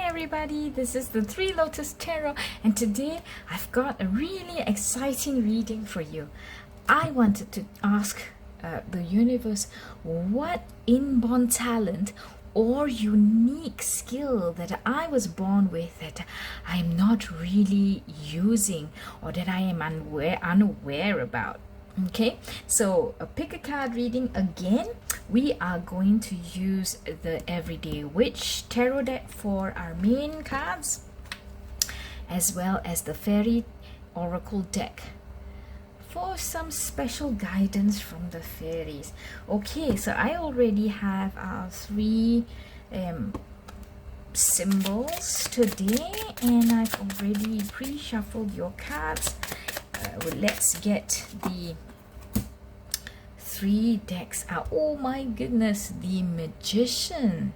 everybody, this is the Three Lotus Tarot, and today I've got a really exciting reading for you. I wanted to ask the universe what inborn talent or unique skill that I was born with that I'm not really using or that I am unaware about. Okay, so pick a card reading again. We are going to use the Everyday Witch Tarot deck for our main cards, as well as the Fairy Oracle deck for some special guidance from the fairies. Okay, so I already have our three symbols today, and I've already pre-shuffled your cards. Well, let's get the three decks out. Oh my goodness, the Magician.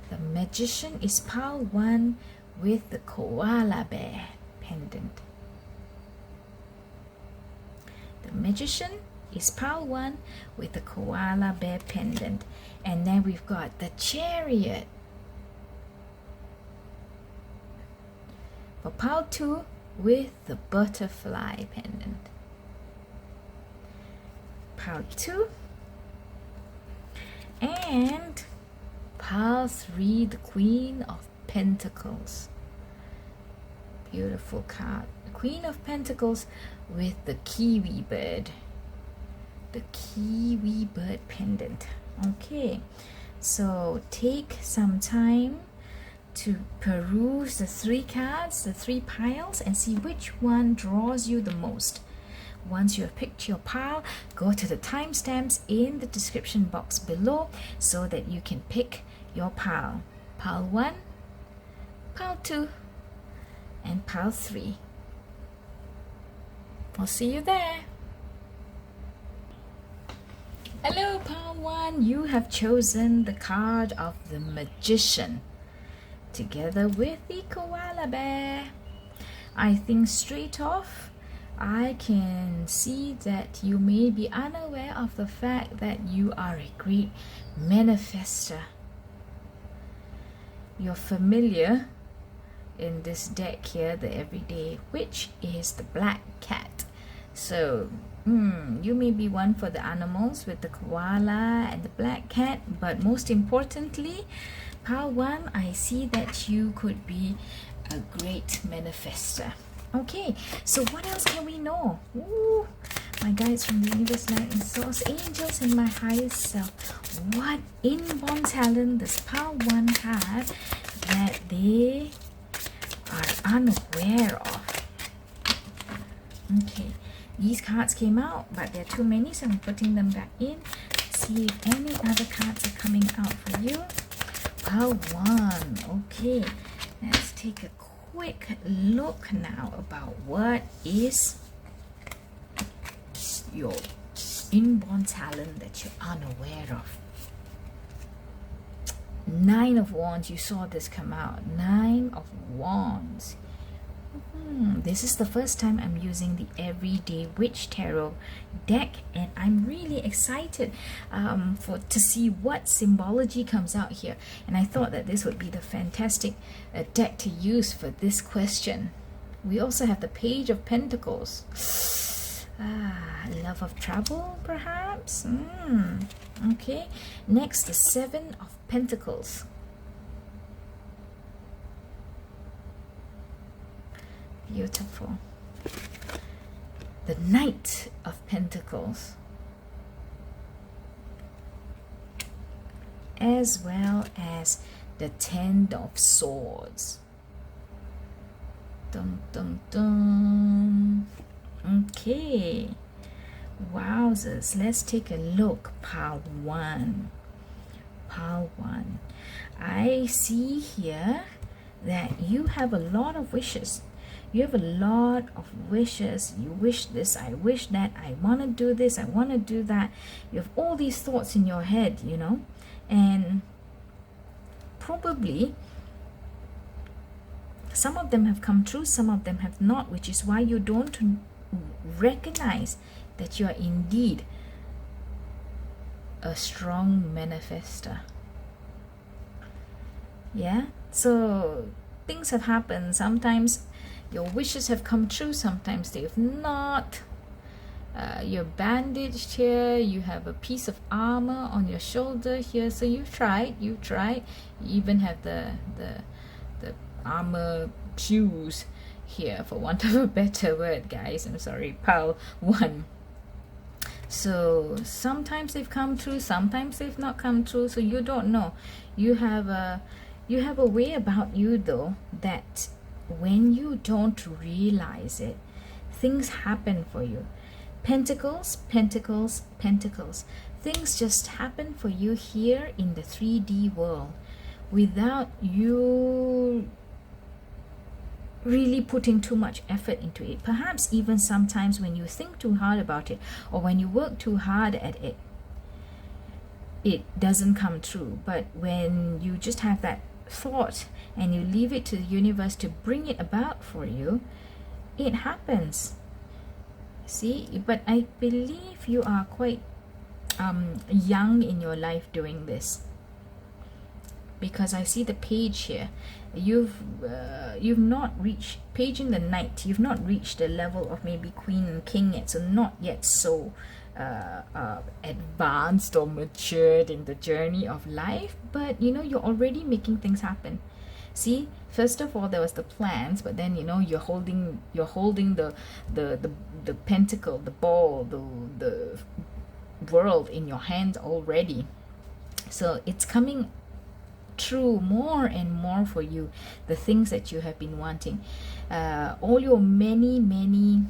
The Magician is pile 1 with the koala bear pendant. The Magician is pile 1 with the koala bear pendant. And then we've got the Chariot for pile 2 with the butterfly pendant. Pile 2 and pile 3, the Queen of Pentacles. Beautiful card. The Queen of Pentacles with the Kiwi bird. The Kiwi bird pendant. Okay, so take some time to peruse the three cards, the three piles, and see which one draws you the most. Once you have picked your pile, go to the timestamps in the description box below so that you can pick your pile. Pile 1, pile 2, and pile 3. I'll see you there. Hello, pile 1. You have chosen the card of the Magician together with the koala bear. I think straight off I can see that you may be unaware of the fact that you are a great manifester. You're familiar in this deck here, the Everyday Witch, is the black cat. So you may be one for the animals with the koala and the black cat, but most importantly, pile 1, I see that you could be a great manifester. Okay, so what else can we know? Ooh, my guides from the universe, light and source, angels, and my highest self. What inborn talent does pile 1 have that they are unaware of? Okay, these cards came out, but there are too many, so I'm putting them back in. Let's see if any other cards are coming out for you. Pile 1. Okay, let's take a quick look now about what is your inborn talent that you're unaware of. 9 of Wands, you saw this come out. 9 of Wands. This is the first time I'm using the Everyday Witch Tarot deck, and I'm really excited to see what symbology comes out here. And I thought that this would be the fantastic deck to use for this question. We also have the Page of Pentacles. Love of trouble, perhaps? Okay. Next, the 7 of Pentacles. Beautiful. The Knight of Pentacles, as well as the 10 of Swords. Dun, dun, dun. Okay, wowzers, let's take a look. Pile 1. Pile 1. I see here that you have a lot of wishes. You have a lot of wishes. You wish this, I wish that, I want to do this, I want to do that. You have all these thoughts in your head, you know, and probably some of them have come true, some of them have not, which is why you don't recognize that you are indeed a strong manifester. Yeah, So things have happened. Sometimes your wishes have come true, sometimes they've not. You're bandaged here, you have a piece of armor on your shoulder here, so you've tried, you even have the armor shoes here, for want of a better word, guys. I'm sorry, pile 1. So sometimes they've come true, sometimes they've not come true, so you don't know. You have a way about you though, that when you don't realize it, things happen for you. Pentacles, pentacles, pentacles. Things just happen for you here in the 3D world without you really putting too much effort into it. Perhaps even sometimes when you think too hard about it, or when you work too hard at it, it doesn't come true. But when you just have that thought and you leave it to the universe to bring it about for you, it happens. See, but I believe you are quite young in your life doing this, because I see the page here. You've not reached page in the night. You've not reached the level of maybe queen and king yet, so not yet so advanced or matured in the journey of life. But you know, you're already making things happen. See, first of all, there was the plans, but then, you know, you're holding the pentacle, the ball, the world in your hand already. So it's coming true more and more for you, the things that you have been wanting, all your many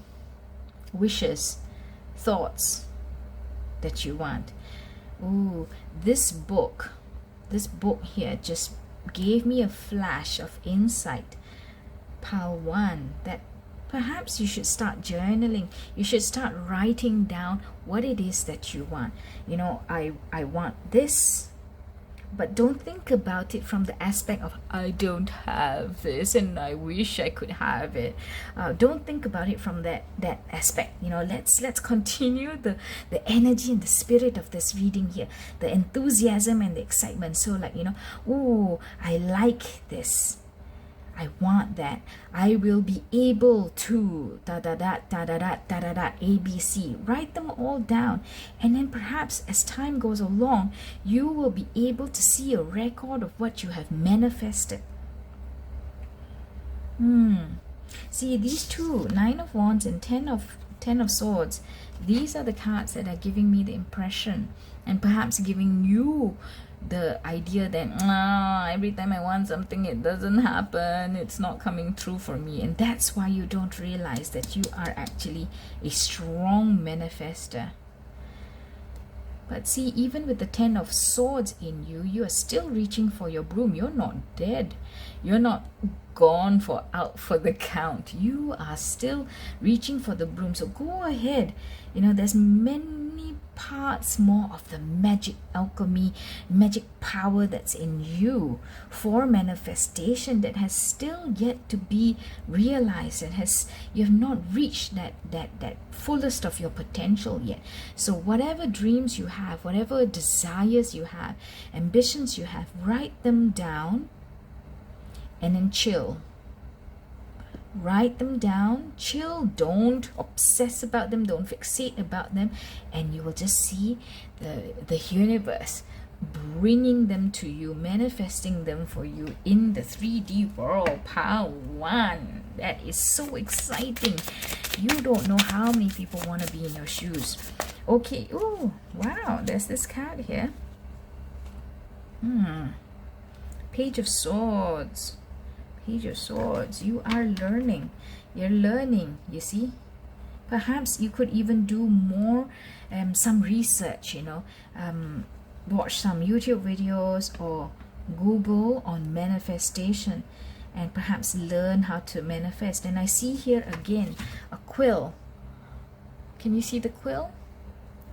wishes, thoughts that you want. Ooh, this book here just gave me a flash of insight, pile 1, that perhaps you should start journaling. You should start writing down what it is that you want. You know, I want this, but don't think about it from the aspect of I don't have this and I wish I could have it. Don't think about it from that aspect. You know, let's continue the energy and the spirit of this reading here, the enthusiasm and the excitement. So like, you know, ooh, I like this, I want that, I will be able to ABC. Write them all down, and then perhaps as time goes along, you will be able to see a record of what you have manifested. See, these two, 9 of Wands and 10 of Swords, these are the cards that are giving me the impression, and perhaps giving you the idea that every time I want something, it doesn't happen, it's not coming true for me. And that's why you don't realize that you are actually a strong manifester. But see, even with the 10 of Swords in you, you are still reaching for your broom. You're not dead. You're not gone out for the count. You are still reaching for the broom. So go ahead. You know, there's many parts more of the magic alchemy, magic power that's in you for manifestation that has still yet to be realized, and you have not reached that fullest of your potential yet. So whatever dreams you have, whatever desires you have, ambitions you have, write them down and then chill. Write them down, chill, don't obsess about them, don't fixate about them, and you will just see the universe bringing them to you, manifesting them for you in the 3D world. Pile 1. That is so exciting. You don't know how many people want to be in your shoes. Okay. Oh, wow. There's this card here. Page of Swords. Page of Swords. You are learning. You're learning, you see. Perhaps you could even do more, some research, you know, watch some YouTube videos or Google on manifestation, and perhaps learn how to manifest. And I see here again a quill. Can you see the quill?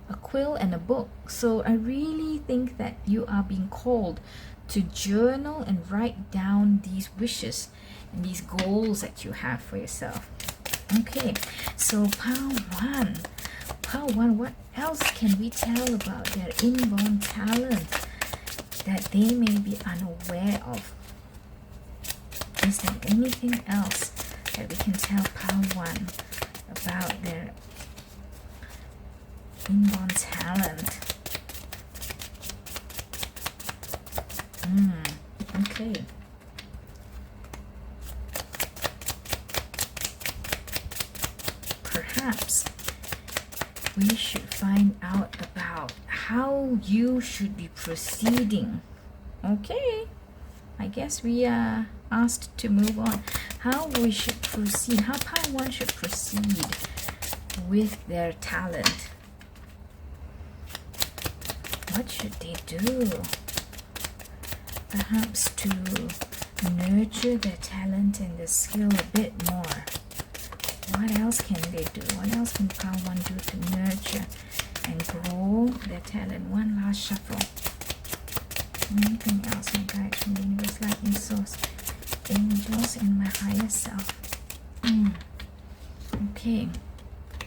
A quill and a book. So I really think that you are being called to journal and write down these wishes and these goals that you have for yourself. Okay, so pile 1, what else can we tell about their inborn talent that they may be unaware of? Is there anything else that we can tell pile 1 about their inborn talent? Okay. Perhaps we should find out about how you should be proceeding. Okay, I guess we are asked to move on. How we should proceed, how pile 1 should proceed with their talent. What should they do? Perhaps to nurture their talent and their skill a bit more. What else can they do? What else can pile 1 do to nurture and grow their talent? One last shuffle. Anything else? My guides from the universe, lightning source, angels, and my higher self. Okay,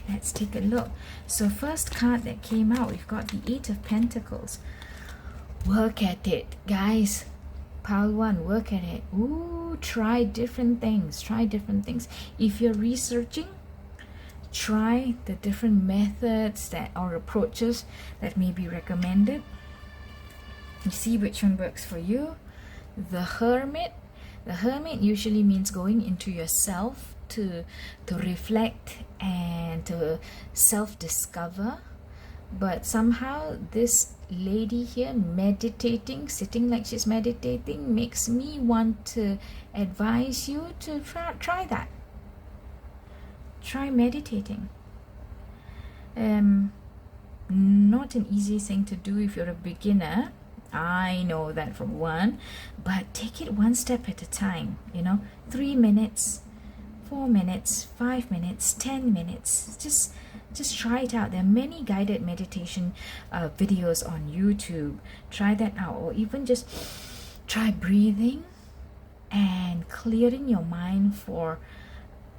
let's take a look. So first card that came out, we've got the 8 of Pentacles. Work at it, guys. Pile 1, work at it. Ooh, try different things. Try different things. If you're researching, try the different methods that or approaches that may be recommended. You see which one works for you. The Hermit. The Hermit usually means going into yourself to reflect and to self-discover. But somehow this lady here meditating, sitting like she's meditating, makes me want to advise you to try that. Try meditating. Not an easy thing to do if you're a beginner. I know that for one, but take it one step at a time. 3 minutes, 4 minutes, 5 minutes, 10 minutes. Just try it out. There are many guided meditation videos on YouTube. Try that out, or even just try breathing and clearing your mind for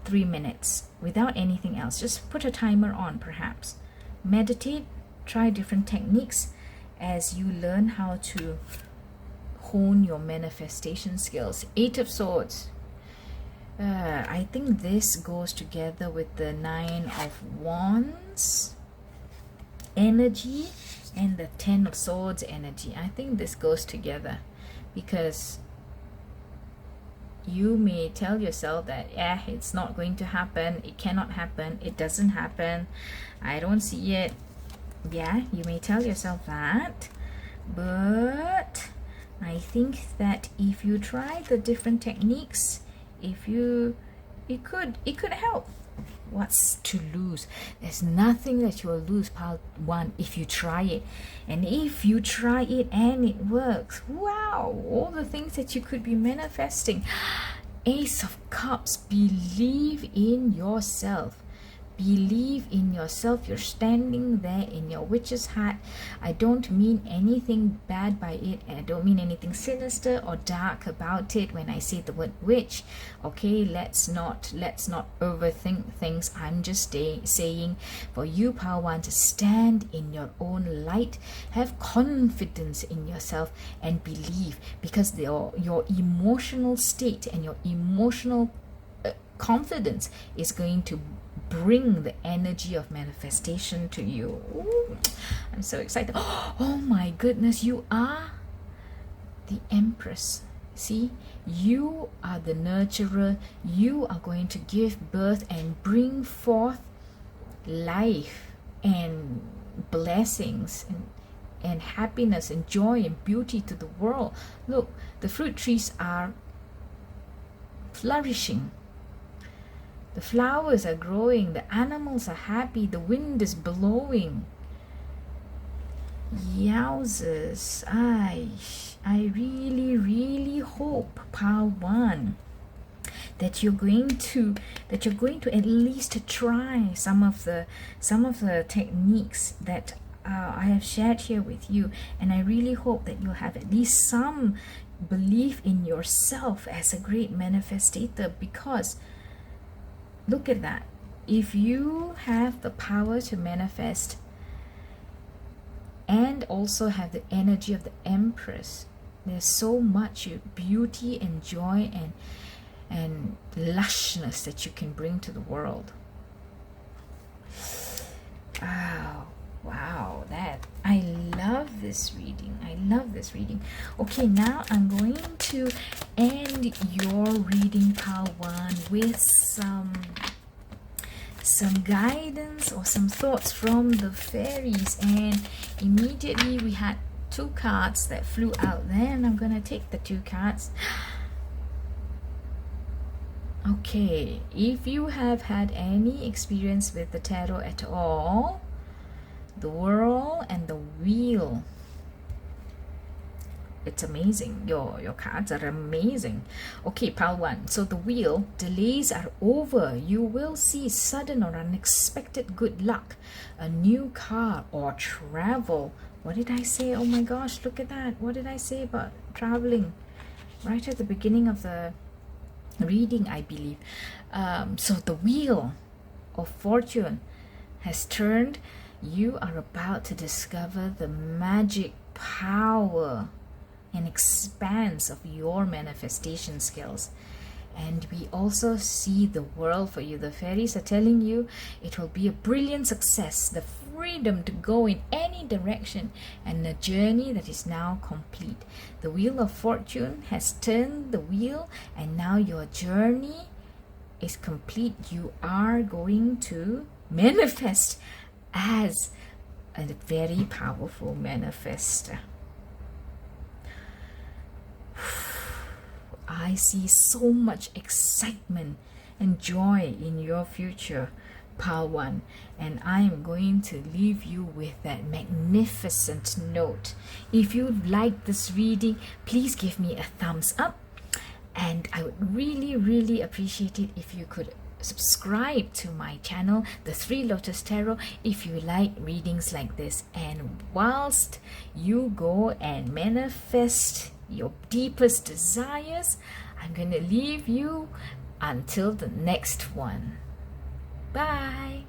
3 minutes without anything else. Just put a timer on, perhaps. Meditate, try different techniques as you learn how to hone your manifestation skills. 8 of Swords. I think this goes together with the 9 of Wands energy and the 10 of Swords energy. I think this goes together because you may tell yourself that it's not going to happen, it cannot happen, it doesn't happen, I don't see it. Yeah, you may tell yourself that, but I think that if you try the different techniques, it could help. What's to lose? There's nothing that you will lose, pile 1, if you try it. And if you try it and it works, wow, all the things that you could be manifesting. Ace of Cups. Believe in yourself. Believe in yourself. You're standing there in your witch's hat. I don't mean anything bad by it, and I don't mean anything sinister or dark about it when I say the word witch. Okay, let's not overthink things. I'm just saying for you, pile 1, to stand in your own light, have confidence in yourself, and believe, because your emotional state and your emotional confidence is going to bring the energy of manifestation to you. Ooh, I'm so excited. Oh my goodness, you are the Empress. See, you are the nurturer. You are going to give birth and bring forth life and blessings and happiness and joy and beauty to the world. Look, the fruit trees are flourishing. The flowers are growing, the animals are happy, the wind is blowing. Yowzers, I really hope, pile 1, that you're going to at least try some of the techniques that I have shared here with you, and I really hope that you'll have at least some belief in yourself as a great manifestator, because look at that. If you have the power to manifest and also have the energy of the Empress, there's so much beauty and joy and and lushness that you can bring to the world. Oh, wow, that I love this reading. I love this reading. Okay, now I'm going to end your reading, pile 1, with some guidance or some thoughts from the fairies. And immediately we had 2 cards that flew out there, and I'm gonna take the 2 cards. Okay, if you have had any experience with the tarot at all, the World and the Wheel, it's amazing. Your cards are amazing. Okay, pile 1. So the Wheel, delays are over. You will see sudden or unexpected good luck, a new car or travel. What did I say? Oh my gosh, look at that. What did I say about traveling? Right at the beginning of the reading, I believe. So the Wheel of Fortune has turned. You are about to discover the magic power and expanse of your manifestation skills. And we also see the world for you. The fairies are telling you it will be a brilliant success, the freedom to go in any direction, and a journey that is now complete. The Wheel of Fortune has turned the wheel, and now your journey is complete. You are going to manifest as a very powerful manifester. I see so much excitement and joy in your future, pile 1, and I am going to leave you with that magnificent note. If you like this reading, please give me a thumbs up, and I would really appreciate it if you could subscribe to my channel, the 3 Lotus Tarot, if you like readings like this. And whilst you go and manifest your deepest desires, I'm going to leave you until the next one. Bye.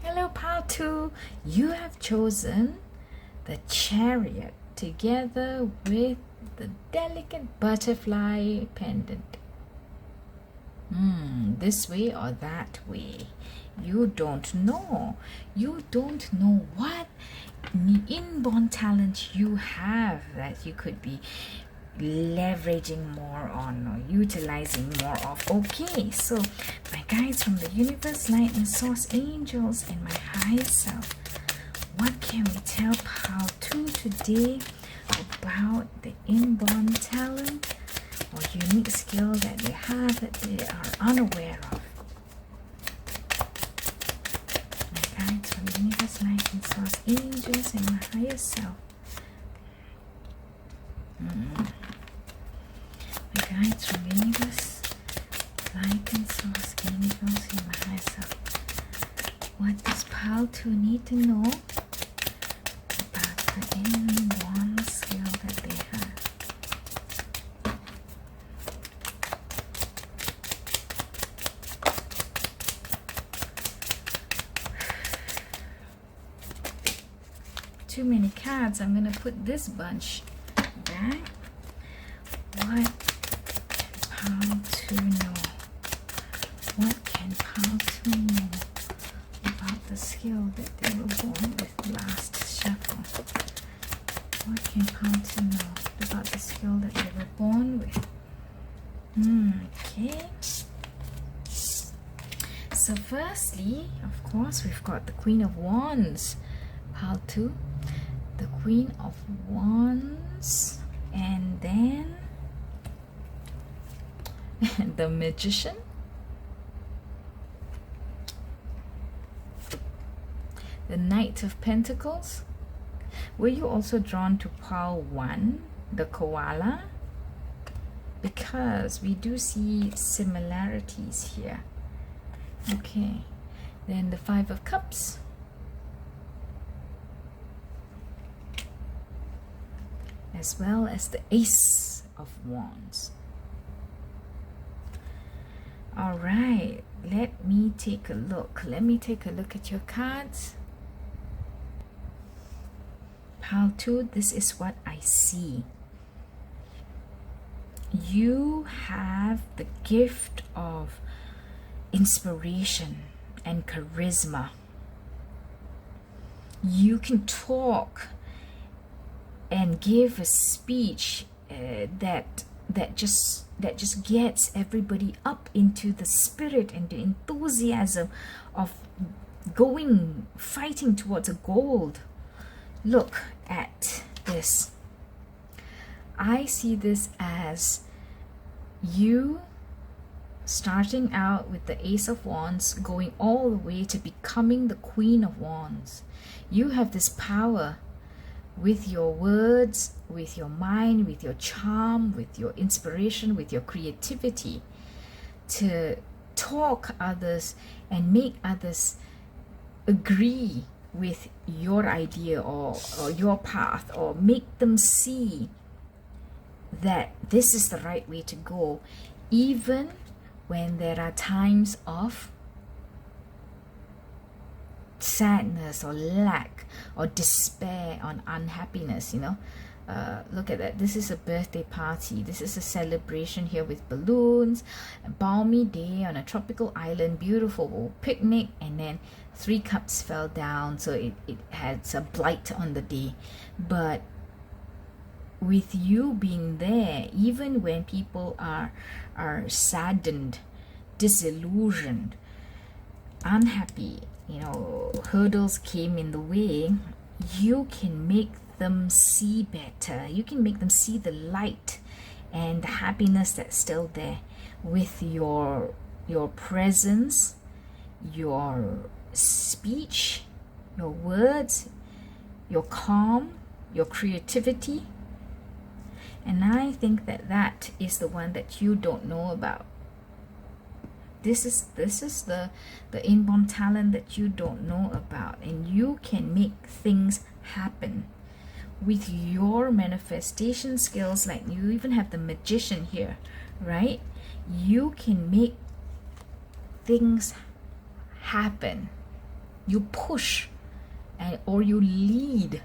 Hello, pile 2. You have chosen the Chariot together with the delicate butterfly pendant. This way or that way. You don't know. You don't know what inborn talent you have that you could be leveraging more on or utilizing more of. Okay, so my guides from the universe, light and source, angels, and my higher self, what can we tell pile 2 today about the inborn talent or unique skill that they have that they are unaware of? My guides from the universe, light and source, angels, and my higher self. My guides from the universe, light and source, angels, and my higher self. What does pile 2 need to know about the inborn skill that they have? Too many cards. I'm going to put this bunch back. What can pile 2 know? What can pile 2 know about the skill that they were born with last shuffle? What can pile 2 know about the skill that they were born with? Okay. So firstly, of course, we've got the Queen of Wands, pile 2. The Queen of Wands, and then the Magician, the Knight of Pentacles. Were you also drawn to pile 1, the Koala? Because we do see similarities here. Okay, then the 5 of Cups, as well as the Ace of Wands. All right, let me take a look. Let me take a look at your cards. Pile 2, this is what I see. you have the gift of inspiration and charisma. You can talk and give a speech that just gets everybody up into the spirit and the enthusiasm of fighting towards a goal. Look at this. I see this as you starting out with the Ace of Wands, going all the way to becoming the Queen of Wands. You have this power with your words, with your mind, with your charm, with your inspiration, with your creativity, to talk others and make others agree with your idea or your path, or make them see that this is the right way to go, even when there are times of sadness or lack or despair or unhappiness. Look at that. This is a birthday party. This is a celebration here with balloons, a balmy day on a tropical island, beautiful picnic, and then 3 cups fell down, so it had a blight on the day. But with you being there, even when people are saddened, disillusioned, unhappy, hurdles came in the way, you can make them see better. You can make them see the light and the happiness that's still there with your presence, your speech, your words, your calm, your creativity. And I think that is the one that you don't know about. This is the inborn talent that you don't know about, and you can make things happen with your manifestation skills. Like, you even have the magician here, right? You can make things happen. You push or you lead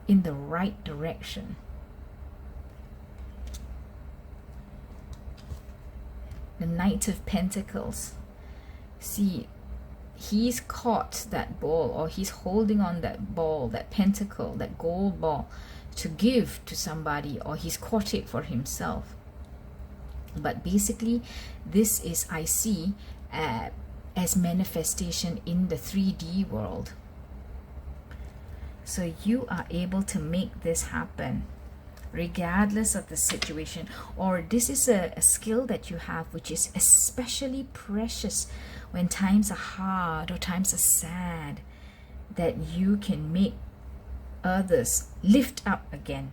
in the right direction. The Knight of Pentacles. See, he's caught that ball, or he's holding on that ball, that pentacle, that gold ball, to give to somebody, or he's caught it for himself. But basically, this is, I see, as manifestation in the 3D world. So you are able to make this happen regardless of the situation. Or this is a skill that you have, which is especially precious when times are hard or times are sad, that you can make others lift up again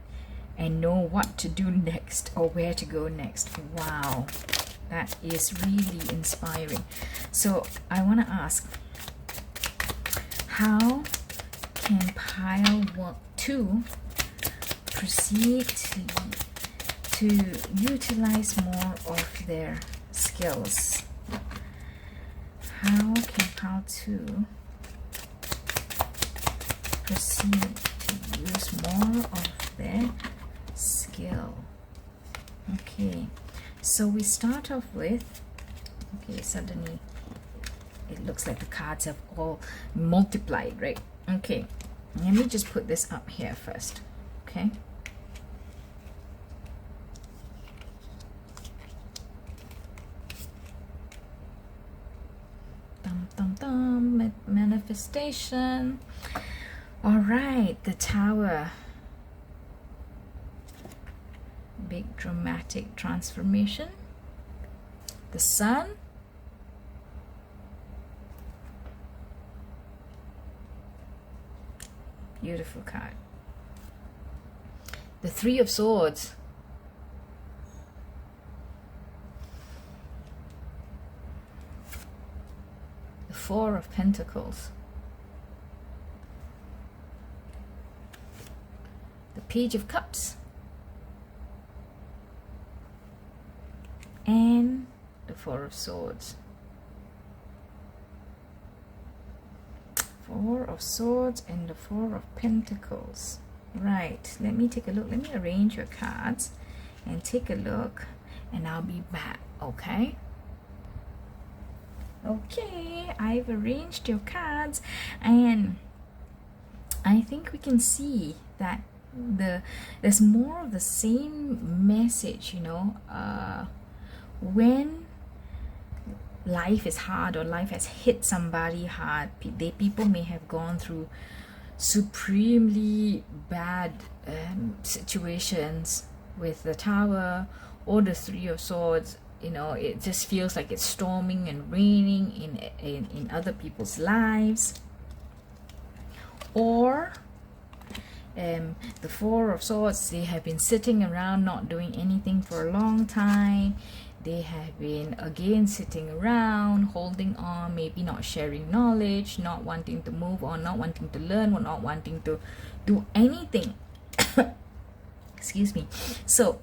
and know what to do next or where to go next. Wow, that is really inspiring. So I want to ask, how can pile 2 proceed to utilize more of their skills? How can pile 2 proceed to use more of their skill? Okay, so we start off with, okay, suddenly it looks like the cards have all multiplied, right? Okay, let me just put this up here first. Okay, manifestation. All right, the Tower. Big dramatic transformation. The Sun. Beautiful card. The 3 of Swords. The 4 of Pentacles. The Page of Cups. And the 4 of Swords. 4 of Swords and the 4 of Pentacles. Right, let me take a look. Let me arrange your cards and take a look, and I'll be back, okay? Okay, I've arranged your cards, and I think we can see that there's more of the same message, you know. When life is hard or life has hit somebody hard, people may have gone through supremely bad situations with the Tower or the Three of Swords. You know, it just feels like it's storming and raining in other people's lives. Or the Four of Swords, they have been sitting around not doing anything for a long time. They have been again sitting around, holding on, maybe not sharing knowledge, not wanting to move on, not wanting to learn, or not wanting to do anything. Excuse me. So,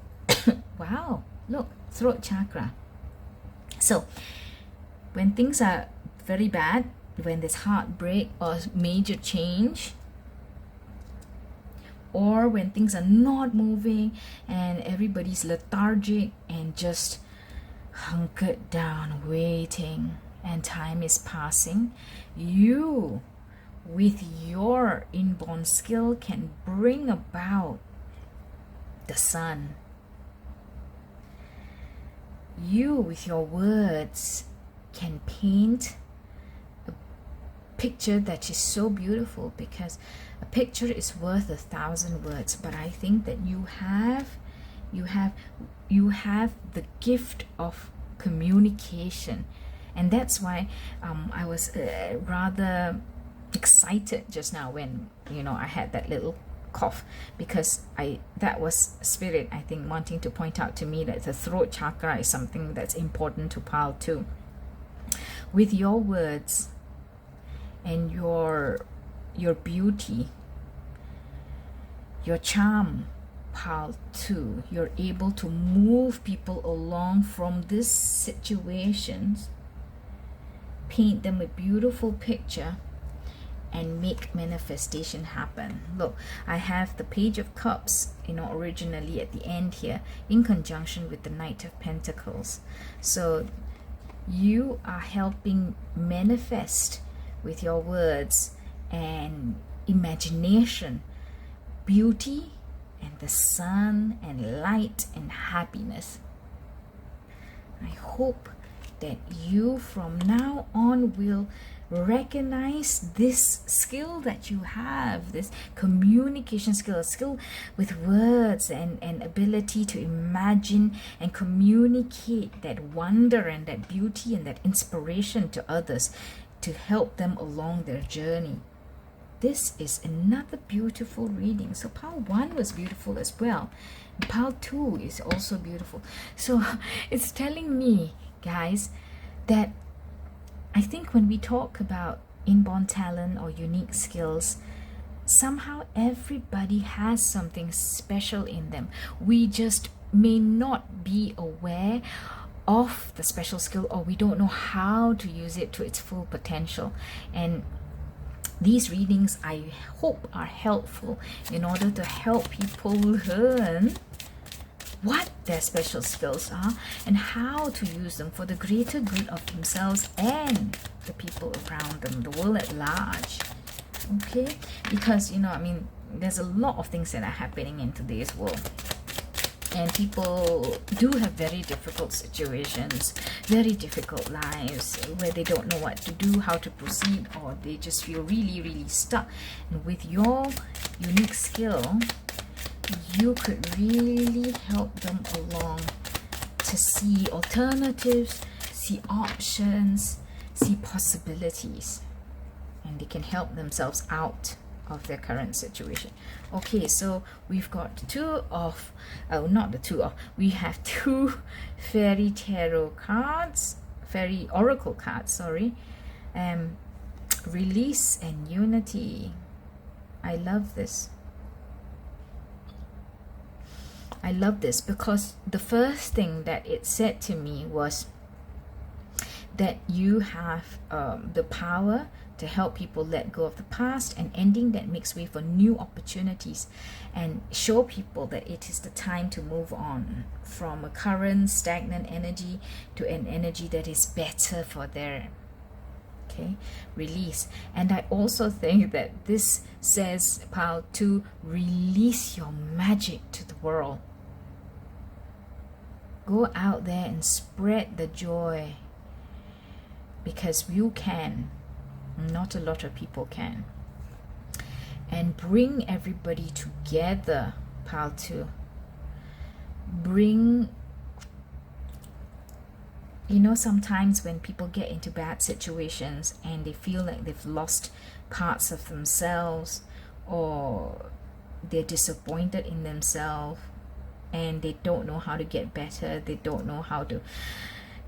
wow, look, throat chakra. So, when things are very bad, when there's heartbreak or major change, or when things are not moving and everybody's lethargic and just hunkered down waiting and time is passing, you with your inborn skill can bring about the sun. You with your words can paint a picture that is so beautiful, because a picture is worth 1,000 words. But I think that you have the gift of communication, and that's why I was rather excited just now when, you know, I had that little cough, because that was spirit, I think, wanting to point out to me that the throat chakra is something that's important to Pal too. With your words and your beauty, your charm, Pal too, you're able to move people along from these situations, paint them a beautiful picture, and make manifestation happen. Look, I have the Page of Cups, you know, originally at the end here, in conjunction with the Knight of Pentacles. So you are helping manifest with your words and imagination, beauty and the sun and light and happiness. I hope that you from now on will recognize this skill that you have, this communication skill, a skill with words and ability to imagine and communicate that wonder and that beauty and that inspiration to others, to help them along their journey. This is another beautiful reading. So Pile 1 was beautiful as well. Pile 2 is also beautiful. So it's telling me, guys, that I think when we talk about inborn talent or unique skills, somehow everybody has something special in them. We just may not be aware of the special skill, or we don't know how to use it to its full potential. And these readings, I hope, are helpful in order to help people learn what their special skills are and how to use them for the greater good of themselves and the people around them, the world at large. Okay? Because, you know, I mean, there's a lot of things that are happening in today's world. And people do have very difficult situations, very difficult lives, where they don't know what to do, how to proceed, or they just feel really, really stuck. And with your unique skill, you could really help them along to see alternatives, see options, see possibilities, and they can help themselves out of their current situation. Okay, so we've got we have two fairy tarot cards, fairy oracle cards, sorry. Release and unity. I love this. I love this because the first thing that it said to me was that you have the power to help people let go of the past, an ending that makes way for new opportunities, and show people that it is the time to move on from a current stagnant energy to an energy that is better for their release. And I also think that this says, Pal, to release your magic to the world. Go out there and spread the joy, because you can. Not a lot of people can. And bring everybody together, Pal, to bring, sometimes when people get into bad situations and they feel like they've lost parts of themselves, or they're disappointed in themselves and they don't know how to get better, they don't know how to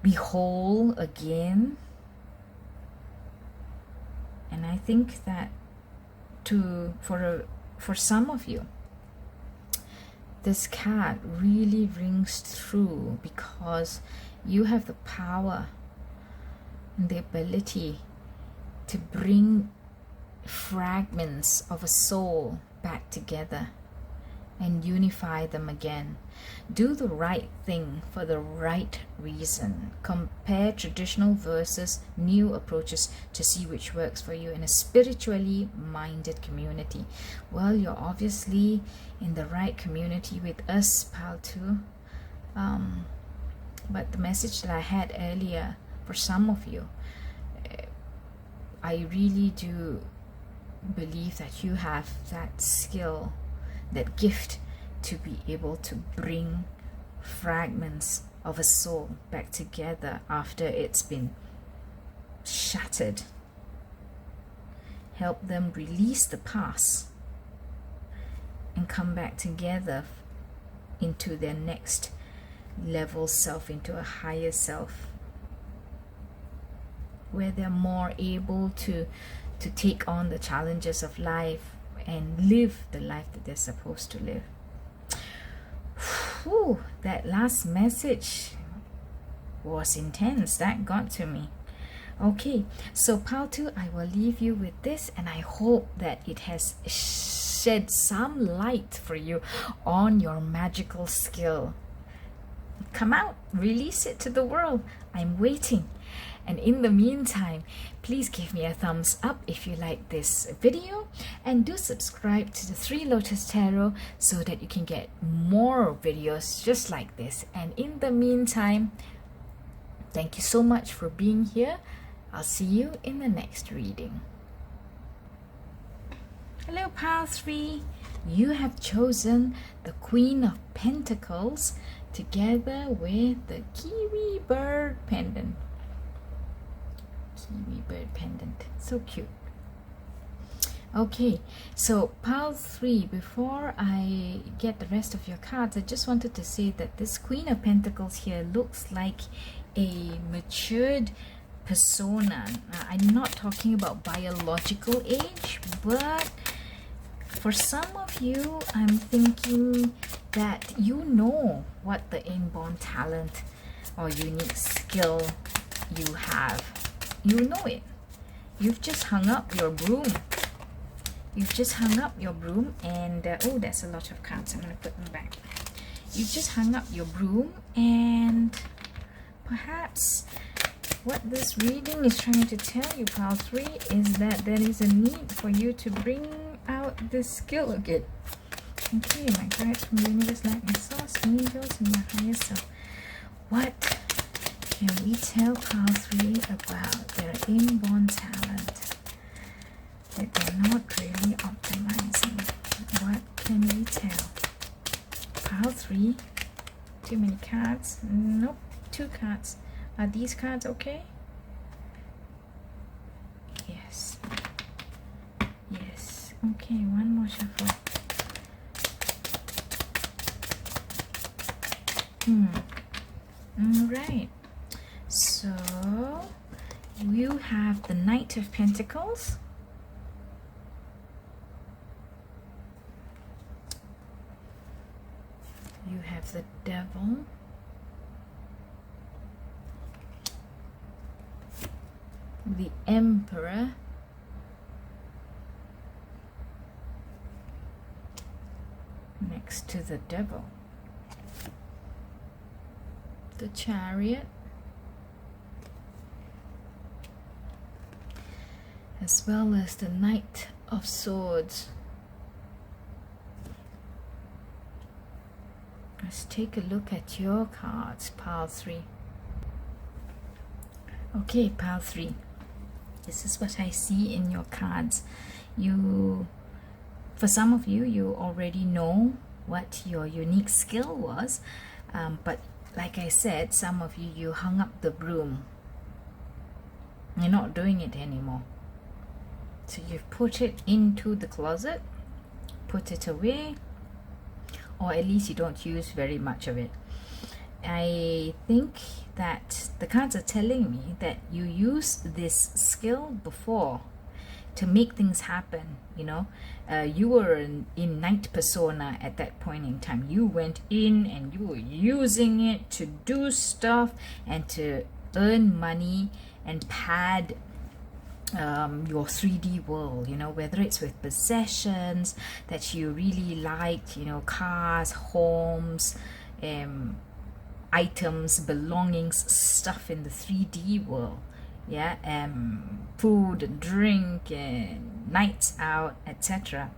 be whole again. And I think that for some of you, this card really rings through, because you have the power and the ability to bring fragments of a soul back together and unify them again. Do the right thing for the right reason. Compare traditional versus new approaches to see which works for you in a spiritually minded community. Well, you're obviously in the right community with us, Pal, too. But the message that I had earlier, for some of you, I really do believe that you have that skill, that gift, to be able to bring fragments of a soul back together after it's been shattered. Help them release the past and come back together into their next level self, into a higher self, where they're more able to take on the challenges of life and live the life that they're supposed to live. Whew, that last message was intense. That got to me. Okay, so Pal 2, I will leave you with this, and I hope that it has shed some light for you on your magical skill. Come out, release it to the world. I'm waiting. And in the meantime, please give me a thumbs up if you like this video, and do subscribe to the Three Lotus Tarot so that you can get more videos just like this. And in the meantime, thank you so much for being here. I'll see you in the next reading. Hello, Pal 3. You have chosen the Queen of Pentacles together with the Kiwi bird pendant. Kiwi bird pendant, so cute. Okay, so Pal 3, before I get the rest of your cards, I just wanted to say that this Queen of Pentacles here looks like a matured persona. Now, I'm not talking about biological age, but for some of you, I'm thinking that you know what the inborn talent or unique skill you have. You know it. You've just hung up your broom. You've just hung up your broom, and oh, that's a lot of cards. I'm going to put them back. You've just hung up your broom, and perhaps what this reading is trying to tell you, Pal 3, is that there is a need for you to bring out this skill again. Okay, my guides from the universe, light and source, angels, and your higher self. What can we tell Pal 3 about their inborn talent that they're not really optimizing? What can we tell? Pal 3, too many cards. Nope, 2 cards. Are these cards okay? Yes. Yes. Okay, one more shuffle. Alright. So, you have the Knight of Pentacles. You have the Devil. The Emperor, next to the devil. The Chariot, as well as the Knight of Swords. Let's take a look at your cards, pile 3. Okay, pile 3. This is what I see in your cards. For some of you, you already know what your unique skill was, but like I said, some of you, you hung up the broom. You're not doing it anymore. So you've put it into the closet, put it away, or at least you don't use very much of it. I think that the cards are telling me that you used this skill before to make things happen. You know, you were in knight persona at that point in time. You went in and you were using it to do stuff and to earn money and pad your 3D world, you know, whether it's with possessions that you really liked, you know, cars, homes, items, belongings, stuff in the 3D world, yeah, food and drink and nights out, etc.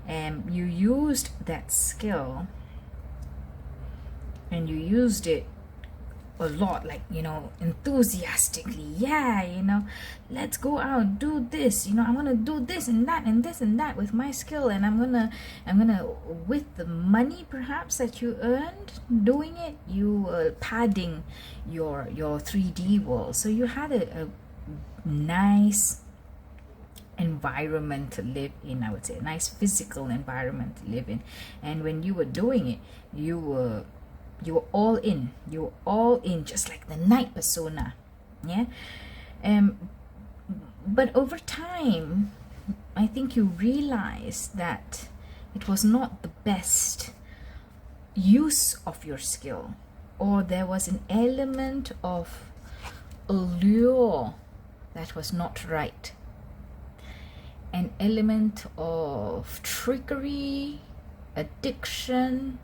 You used that skill and you used it a lot, like, you know, enthusiastically. Yeah, you know, let's go out, do this, you know, I'm gonna do this and that and this and that with my skill, and I'm gonna with the money perhaps that you earned doing it, you were padding your 3D world. So you had a nice environment to live in, I would say, a nice physical environment to live in. And when you were doing it, you were all in. You were all in, just like the knight persona. Yeah. But over time, I think you realized that it was not the best use of your skill, or there was an element of allure that was not right, an element of trickery, addiction,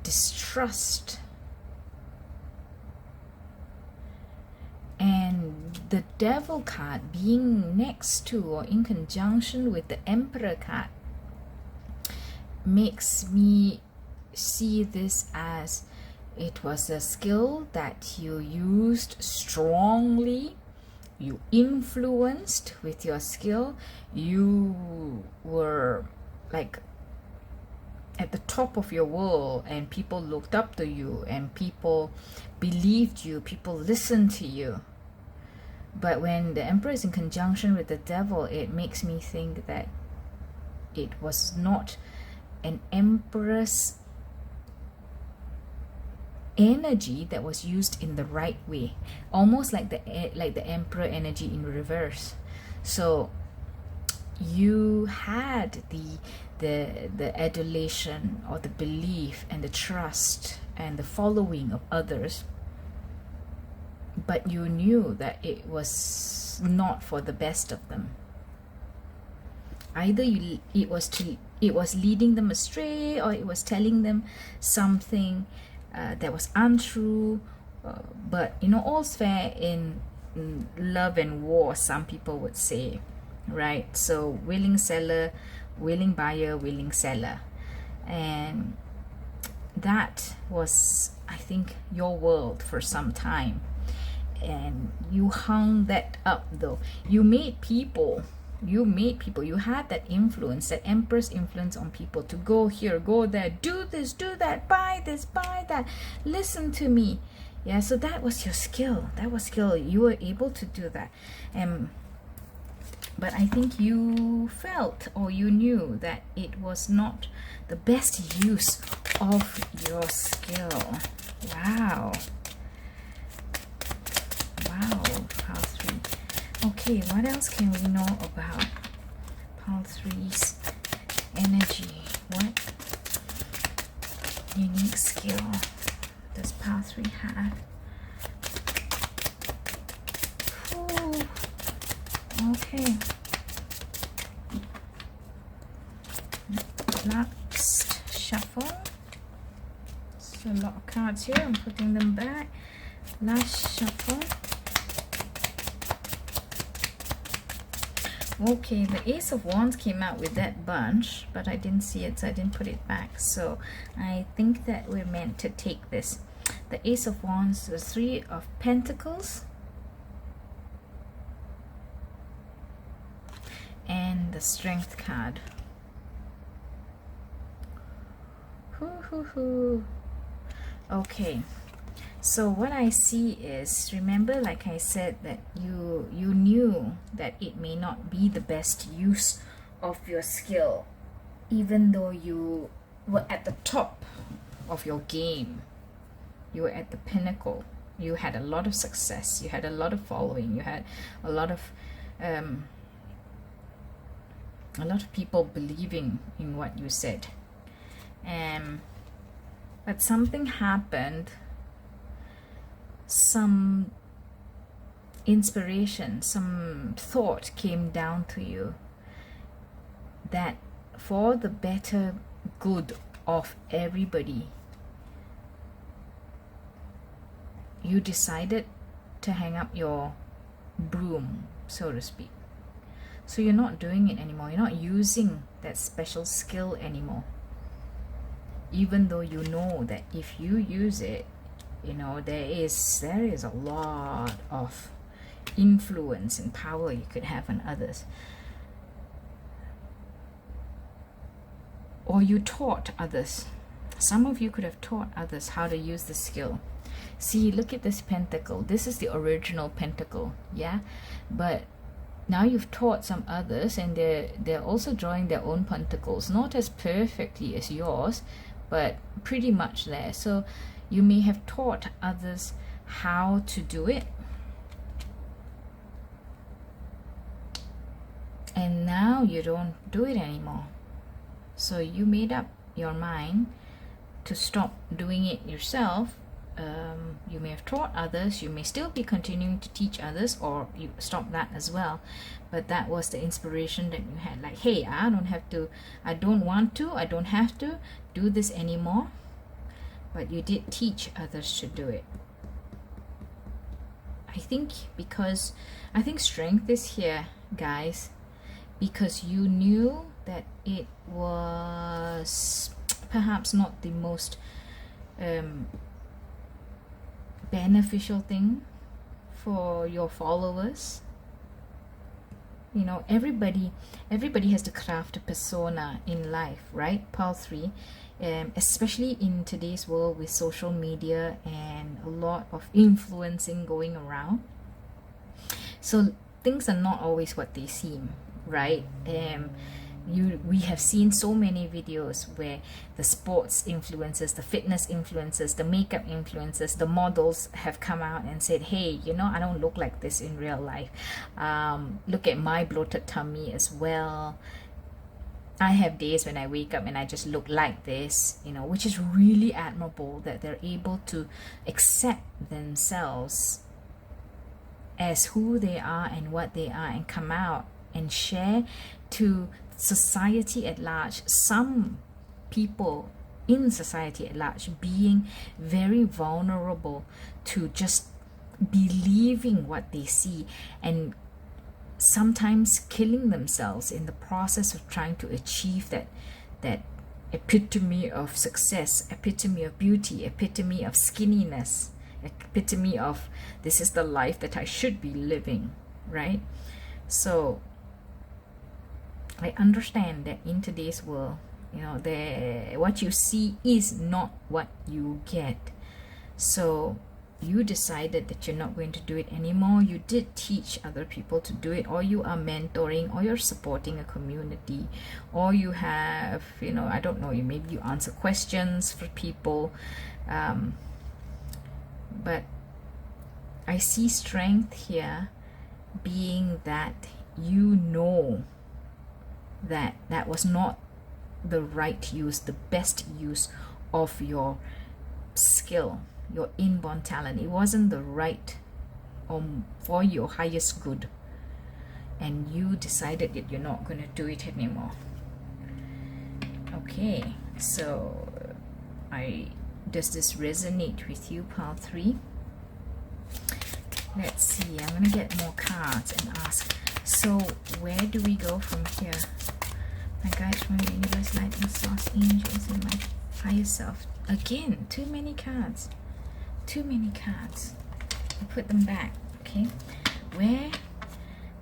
distrust. And the devil card being next to or in conjunction with the emperor card makes me see this as it was a skill that you used strongly, you influenced with your skill, you were like at the top of your world, and people looked up to you, and people believed you, people listened to you. But when the emperor is in conjunction with the devil, it makes me think that it was not an emperor's energy that was used in the right way, almost like the emperor energy in reverse. So you had the adulation or the belief and the trust and the following of others, but you knew that it was not for the best of them. Either it was leading them astray, or it was telling them something that was untrue. But you know, all's fair in love and war, some people would say, right? So willing seller, willing buyer, willing seller. And that was, I think, your world for some time. And you hung that up though. You made people, you had that influence, that empress influence on people to go here, go there, do this, do that, buy this, buy that, listen to me. Yeah, so that was your skill. That was skill. You were able to do that. But I think you felt, or you knew, that it was not the best use of your skill. Wow. Wow, pile 3. Okay, what else can we know about pile 3's energy? What unique skill does pile 3 have? Ooh. Okay. Last shuffle. So a lot of cards here. I'm putting them back. Last shuffle. Okay, the Ace of Wands came out with that bunch, but I didn't see it, so I didn't put it back. So I think that we're meant to take this. The Ace of Wands, the Three of Pentacles, and the Strength card. Okay, so what I see is, remember, like I said, that you knew that it may not be the best use of your skill, even though you were at the top of your game. You were at the pinnacle. You had a lot of success. You had a lot of following. You had a lot of people believing in what you said. But something happened. Some inspiration, some thought came down to you that for the better good of everybody, you decided to hang up your broom, so to speak. So you're not doing it anymore. You're not using that special skill anymore. Even though you know that if you use it, you know, there is a lot of influence and power you could have on others. Or you taught others. Some of you could have taught others how to use the skill. See, look at this pentacle. This is the original pentacle, yeah? But now you've taught some others, and they're also drawing their own pentacles, not as perfectly as yours, but pretty much there. So you may have taught others how to do it, and now you don't do it anymore. So you made up your mind to stop doing it yourself. You may have taught others, you may still be continuing to teach others, or you stop that as well. But that was the inspiration that you had, like, hey, I don't have to do this anymore. But you did teach others to do it. I think strength is here, guys, because you knew that it was perhaps not the most beneficial thing for your followers. You know, everybody has to craft a persona in life, right? Pile 3. Especially in today's world with social media and a lot of influencing going around. So things are not always what they seem, right? We have seen so many videos where the sports influencers, the fitness influencers, the makeup influencers, the models have come out and said, hey, you know, I don't look like this in real life. Look at my bloated tummy as well. I have days when I wake up and I just look like this, you know, which is really admirable that they're able to accept themselves as who they are and what they are, and come out and share to society at large. Some people in society at large being very vulnerable to just believing what they see, and sometimes killing themselves in the process of trying to achieve that epitome of success, epitome of beauty, epitome of skinniness, epitome of this is the life that I should be living, right? So I understand that in today's world, you know, what you see is not what you get. So you decided that you're not going to do it anymore. You did teach other people to do it, or you are mentoring, or you're supporting a community, or you have, you know, I don't know, maybe you answer questions for people. But I see strength here being that you know that that was not the right use, the best use of your skill, your inborn talent. It wasn't the right for your highest good, and you decided that you're not going to do it anymore. Okay, so does this resonate with you, pile 3? Let's see. I'm gonna get more cards and ask. So where do we go from here? My guides from the universe, light and source, angels, and my higher self. Again, too many cards. Too many cards. I'll put them back. Okay. Where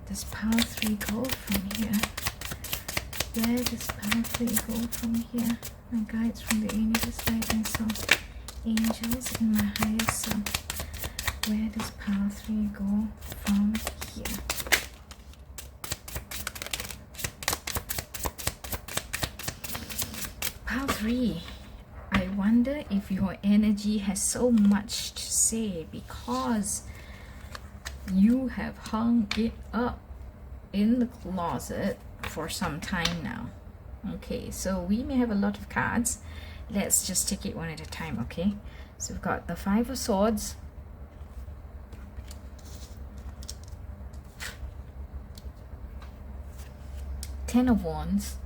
does pile 3 go from here? Where does pile 3 go from here? My guides from the universe, light and source, angels, and my higher self. Where does pile 3 go from here? Pile 3, I wonder if your energy has so much to say because you have hung it up in the closet for some time now. Okay, so we may have a lot of cards. Let's just take it one at a time, okay? So we've got the 5 of Swords, Ten of Wands.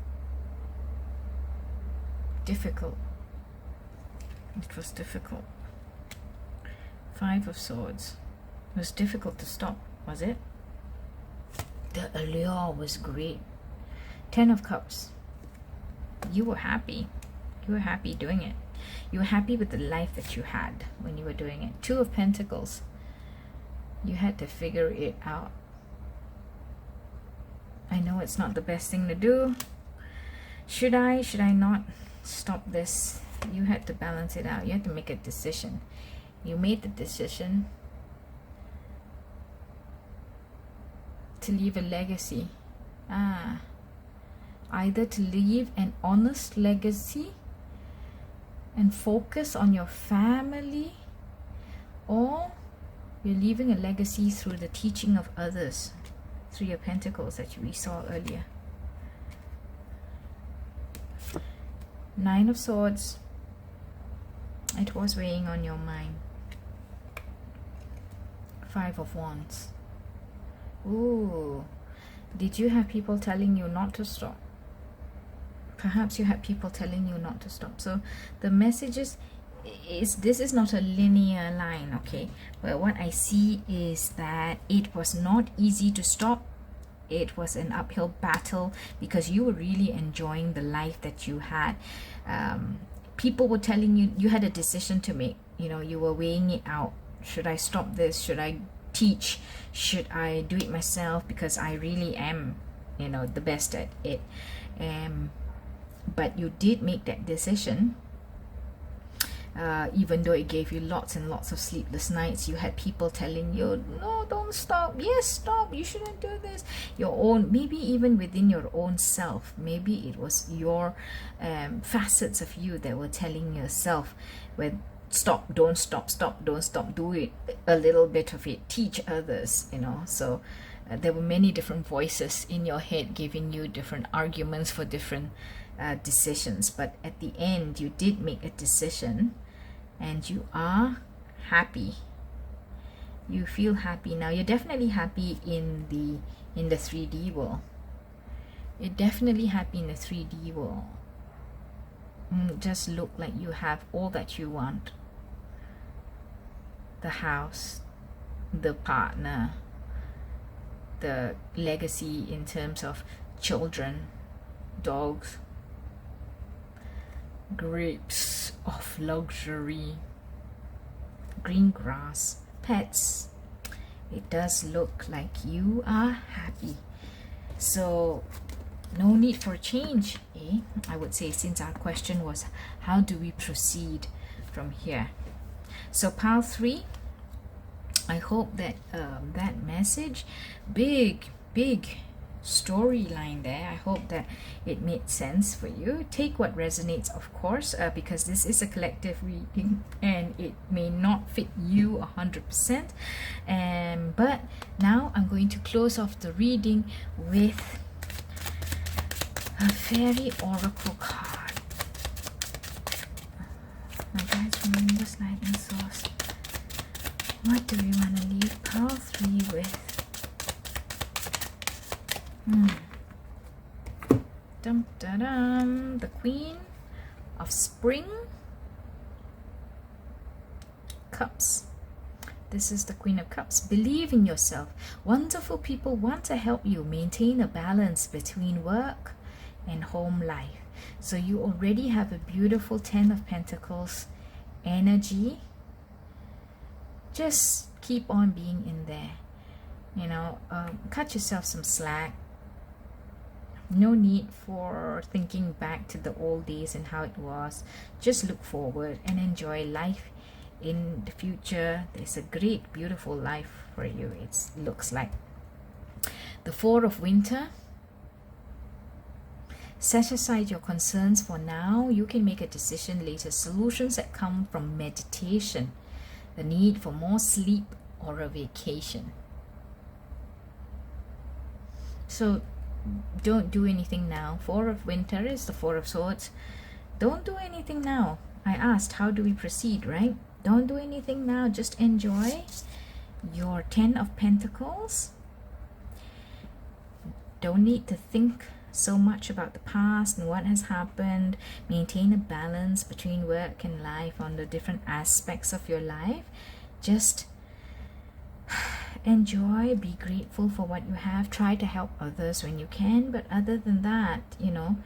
Difficult. It was difficult. 5 of Swords. It was difficult to stop, was it? The allure was great. 10 of Cups. You were happy. You were happy doing it. You were happy with the life that you had when you were doing it. 2 of Pentacles. You had to figure it out. I know it's not the best thing to do. Should I not stop this? You had to balance it out. You had to make a decision. You made the decision to leave a legacy. Either to leave an honest legacy and focus on your family, or you're leaving a legacy through the teaching of others. 3 of Pentacles that we saw earlier. 9 of Swords. It was weighing on your mind. 5 of Wands. Ooh. Did you have people telling you not to stop? Perhaps you had people telling you not to stop. So the messages is, this is not a linear line, okay? But what I see is that it was not easy to stop. It was an uphill battle because you were really enjoying the life that you had. People were telling you, you had a decision to make. You know, you were weighing it out. Should I stop this? Should I teach? Should I do it myself? Because I really am, you know, the best at it. But you did make that decision. Even though it gave you lots and lots of sleepless nights, you had people telling you, no, don't stop. Yes, stop. You shouldn't do this. Your own, maybe even within your own self, maybe it was your facets of you that were telling yourself, well, stop, don't stop, stop, don't stop, do it, a little bit of it, teach others, you know. So there were many different voices in your head giving you different arguments for different decisions. But at the end, you did make a decision. And you are happy. You feel happy now. You're definitely happy in the 3D world. You're definitely happy in the 3D world. Just look like you have all that you want. The house, the partner, the legacy in terms of children, dogs, grapes of luxury, green grass, pets. It does look like you are happy. So no need for change, eh? I would say, since our question was how do we proceed from here. So pile 3, I hope that that message, big storyline there, I hope that it made sense for you. Take what resonates, of course, because this is a collective reading and it may not fit you 100%. But now I'm going to close off the reading with a fairy oracle card. My guides from the universe, light and source. What do we want to leave pile 3 with? Dum, da, dum. The Queen of Spring Cups. This is the Queen of Cups. Believe in yourself. Wonderful people want to help you maintain a balance between work and home life. So you already have a beautiful 10 of Pentacles energy. Just keep on being in there. You know, cut yourself some slack. No need for thinking back to the old days and how it was. Just look forward and enjoy life in the future. There's a great, beautiful life for you, it looks like. The Four of Winter. Set aside your concerns for now. You can make a decision later. Solutions that come from meditation. The need for more sleep or a vacation. So don't do anything now. Four of Winter is the Four of Swords. Don't do anything now. I asked, how do we proceed, right? Don't do anything now. Just enjoy your 10 of Pentacles. Don't need to think so much about the past and what has happened. Maintain a balance between work and life on the different aspects of your life. Just enjoy, be grateful for what you have. Try to help others when you can, but other than that, you know,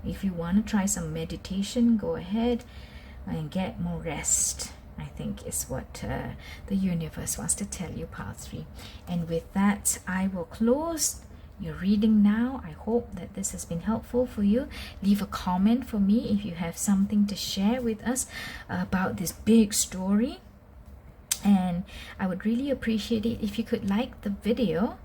if you want to try some meditation, go ahead and get more rest, I think is what the universe wants to tell you, part 3. And with that, I will close your reading now. I hope that this has been helpful for you. Leave a comment for me if you have something to share with us about this big story. And I would really appreciate it if you could like the video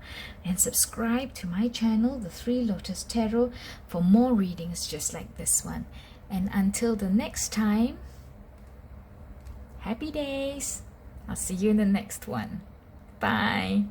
and subscribe to my channel, the Three Lotus Tarot, for more readings just like this one. And until the next time, happy days. I'll see you in the next one. Bye.